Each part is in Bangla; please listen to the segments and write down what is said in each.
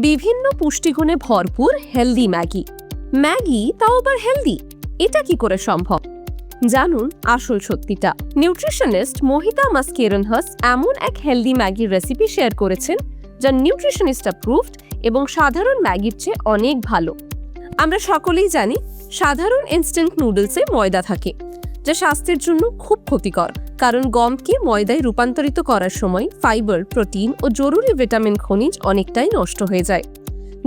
বিভিন্ন পুষ্টিগুণে ভরপুর হেলদি ম্যাগি। ম্যাগি তাও আবার হেলদি, এটা কি করে সম্ভব? জানুন আসল সত্যিটা। নিউট্রিশনিস্ট মোহিতা মাস্কেরনহাস এমন এক হেলদি ম্যাগির রেসিপি শেয়ার করেছেন যা নিউট্রিশনিস্ট অ্যাপ্রুভড এবং সাধারণ ম্যাগির চেয়ে অনেক ভালো। আমরা সকলেই জানি সাধারণ ইনস্ট্যান্ট নুডলসে ময়দা থাকে, যা স্বাস্থ্যের জন্য খুব ক্ষতিকর, কারণ গমকে ময়দায় রূপান্তরিত করার সময় ফাইবার, প্রোটিন ও জরুরি ভিটামিন খনিজ অনেকটাই নষ্ট হয়ে যায়,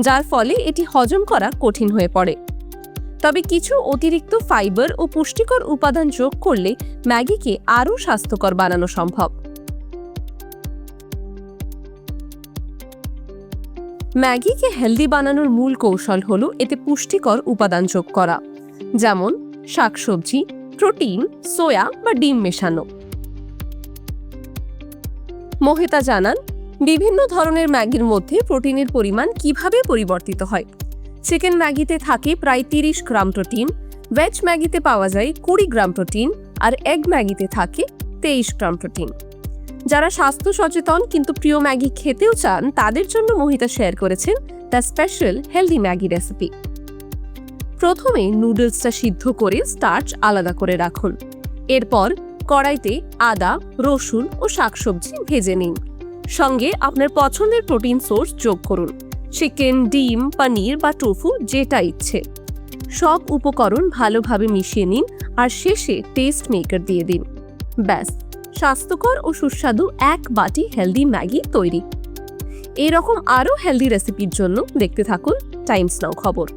যার ফলে এটি হজম করা কঠিন হয়ে পড়ে। তবে কিছু অতিরিক্ত ফাইবার ও পুষ্টিকর উপাদান যোগ করলে ম্যাগিকে আরও স্বাস্থ্যকর বানানো সম্ভব। ম্যাগিকে হেলদি বানানোর মূল কৌশল হলো এতে পুষ্টিকর উপাদান যোগ করা, যেমন শাকসবজি, প্রোটিন, সোয়া বা ডিম মেশানো। মোহিতা জানান, বিভিন্ন ধরনের ম্যাগির মধ্যে প্রোটিনের পরিমাণ কিভাবে পরিবর্তিত হয়। চিকেন ম্যাগিতে থাকে প্রায় 30 গ্রাম প্রোটিন, ভেজ ম্যাগিতে পাওয়া যায় 20 গ্রাম প্রোটিন, আর এগ ম্যাগিতে থাকে 23 গ্রাম প্রোটিন। যারা স্বাস্থ্য সচেতন কিন্তু প্রিয় ম্যাগি খেতেও চান, তাদের জন্য মোহিতা শেয়ার করেছেন the special healthy Maggi recipe. প্রথমে নুডলসটা সিদ্ধ করে স্টার্চ আলাদা করে রাখুন। এরপর কড়াইতে আদা, রসুন ও শাকসবজি ভেজে নিন। সঙ্গে আপনার পছন্দের প্রোটিন সোর্স যোগ করুন, চিকেন, ডিম, পনির বা টোফু, যেটা ইচ্ছে। সব উপকরণ ভালোভাবে মিশিয়ে নিন আর শেষে টেস্ট মেকার দিয়ে দিন। ব্যাস, স্বাস্থ্যকর ও সুস্বাদু এক বাটি হেলদি ম্যাগি তৈরি। এরকম আরও হেলদি রেসিপির জন্য দেখতে থাকুন টাইমস নাও খবর।